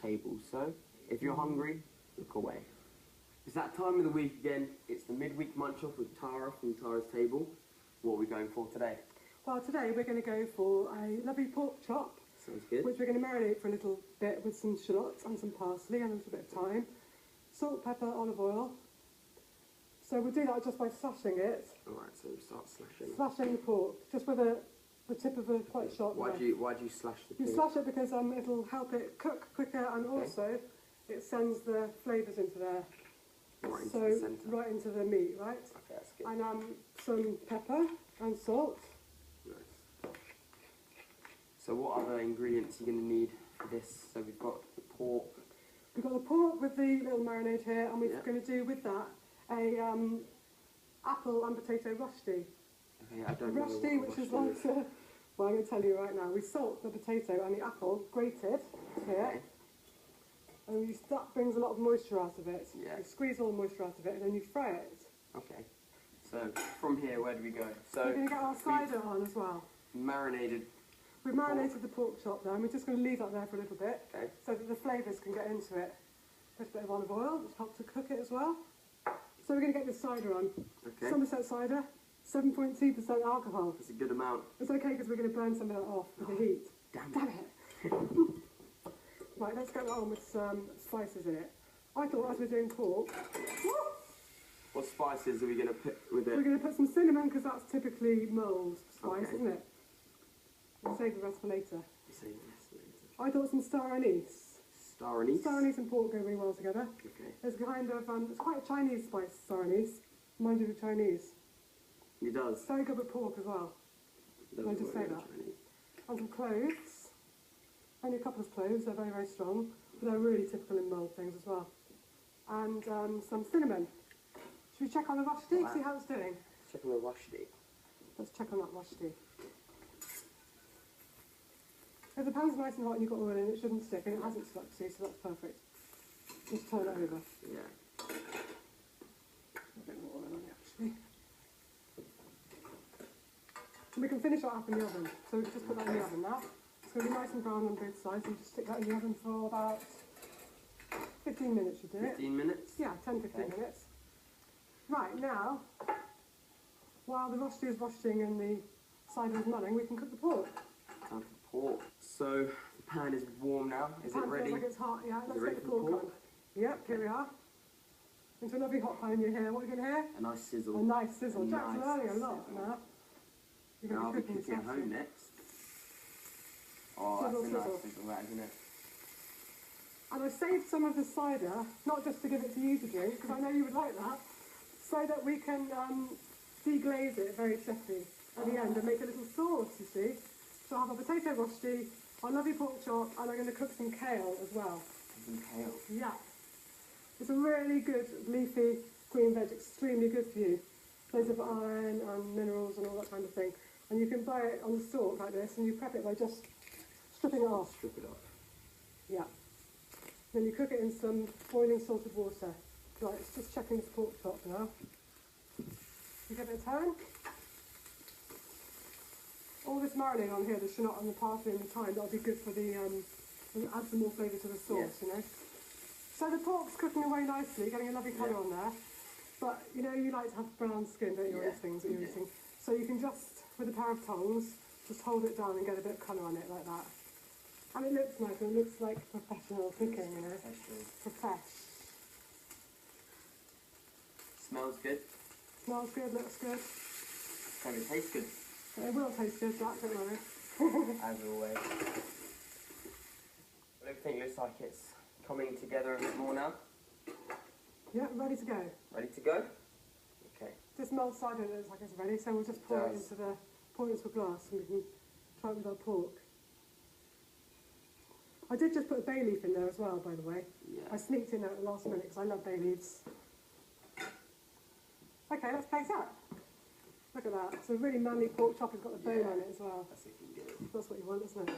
table. So, if you're hungry, look away. It's that time of the week again. It's the midweek munch off with Tara from Tara's Table. What are we going for today? Well, today we're going to go for a lovely pork chop. Sounds good. Which we're going to marinate for a little bit with some shallots and some parsley and a little bit of thyme. Salt, pepper, olive oil. So we'll do that just by slashing it. Alright, so we start slashing. Slashing the pork, just with the tip of a quite sharp knife. Why do you slash the pork? You slash it because it'll help it cook quicker, and also it sends the flavours into there. Right into the centre. Right into the meat, right? Okay, that's good. And some pepper and salt. Nice. So what other ingredients are you going to need for this? So we've got the pork. We've got the pork with the little marinade here, and we're going to do with that a apple and potato rosti. Okay, I don't know rosti, which is like, well, I'm going to tell you right now. We salt the potato and the apple grated here, and that brings a lot of moisture out of it. Yeah. You squeeze all the moisture out of it, and then you fry it. Okay. So from here, where do we go? So we're going to get our cider on as well. Marinated. We've marinated the pork chop now, and we're just going to leave that there for a little bit, okay, so that the flavours can get into it. A little bit of olive oil, which helps to cook it as well. So we're going to get this cider on. Okay. Somerset cider, 7.2% alcohol. That's a good amount. It's okay because we're going to burn some of that off with the heat. Damn it. Right, let's get that on with some spices in it. I thought as we're doing pork... What spices are we going to put with it? We're going to put some cinnamon because that's typically mulled spice, isn't it? We'll save the rest for later. Save the rest for later. I thought some star anise. Star anise? Star anise and pork go really well together. Okay. It's kind of, it's quite a Chinese spice, star anise. Reminds you of Chinese. It does. Very good with pork as well. Can I just say that? Chinese. And some cloves. Only a couple of cloves, they're very, very strong. But they're really typical in mulled things as well. And some cinnamon. Should we check on the rosti, see how it's doing? Check on the rosti. Let's check on that rosti. If the pan's nice and hot and you've got oil in it, it shouldn't stick, and it hasn't stuck, see, so that's perfect. Just turn it over. Yeah. A bit more oil on it, actually. And we can finish that up in the oven. So we can just put that in the oven now. It's going to be nice and brown on both sides, and just stick that in the oven for about 15 minutes, you do it. 15 minutes? Yeah, 10-15 minutes. Right, now, while the rosti is roasting and the cider is mulling, we can cook the pork. Time for pork. So the pan is warm now. Is it ready? Like it's hot. Yeah, let's get the for pork on. Yep, here we are. Into a lovely hot pan in your hair. What are you going to hear? A nice sizzle. A nice sizzle. Jack's Nice learning a lot now. You're I'll be cooking cooking at home next. Oh, Sizzle, that's a sizzle. nice sizzle, that, isn't it? And I saved some of the cider, not just to give it to you to drink, because I know you would like that, so that we can deglaze it very chefy at the end and make a little sauce, you see. So I have a potato rosti, our lovely pork chop, and I'm going to cook some kale as well. Some kale? Yeah. It's a really good leafy green veg, extremely good for you. Loads of iron and minerals and all that kind of thing. And you can buy it on the stalk like this, and you prep it by just stripping it off. Strip it off. Yeah. Then you cook it in some boiling salted water. Right, it's just checking this pork chop now. You give it a turn. All this marinade on here, the shallot and the parsley and the thyme, that'll be good for the, add some more flavour to the sauce, you know. So the pork's cooking away nicely, getting a lovely colour on there. But, you know, you like to have brown skin, don't you, on these things that you're eating. So you can just, with a pair of tongs, just hold it down and get a bit of colour on it like that. And it looks nice, and it looks like professional cooking, you know. Profesh. Smells good. Smells good, looks good. And it tastes good. It will taste good, Jack, don't worry. As always. Well, everything looks like it's coming together a bit more now. Yeah, ready to go. Ready to go? Okay. This mulled cider looks like it's ready, so we'll just pour it into a glass and we can try it with our pork. I did just put a bay leaf in there as well, by the way. Yeah. I sneaked in there at the last minute because I love bay leaves. Okay, let's place that. Look at that. It's a really manly pork chop. It's got the bone on it as well. That's looking good. That's what you want, isn't it?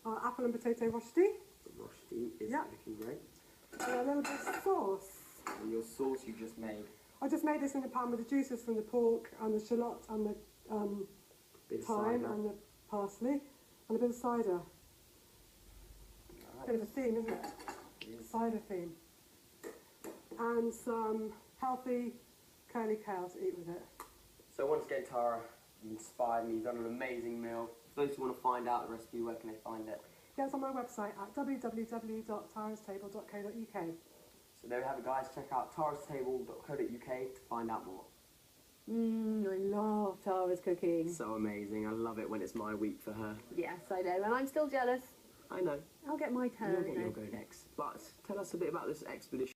Our apple and potato rosti. The rosti is looking great. And a little bit of sauce. And your sauce you just made. I just made this in the pan with the juices from the pork and the shallot and the thyme and the parsley and a bit of cider. Bit of a theme, isn't it? It is. Cider theme. And some healthy curly kale to eat with it. So once again, Tara, you inspired me. You've done an amazing meal. For those who want to find out the recipe, where can they find it? Yeah, it's on my website at www.tarastable.co.uk. So there we have it, guys. Check out tarastable.co.uk to find out more. I love Tara's cooking. So amazing. I love it when it's my week for her. Yes, I know, and I'm still jealous. I know. I'll get my turn. You'll go next. But tell us a bit about this expedition.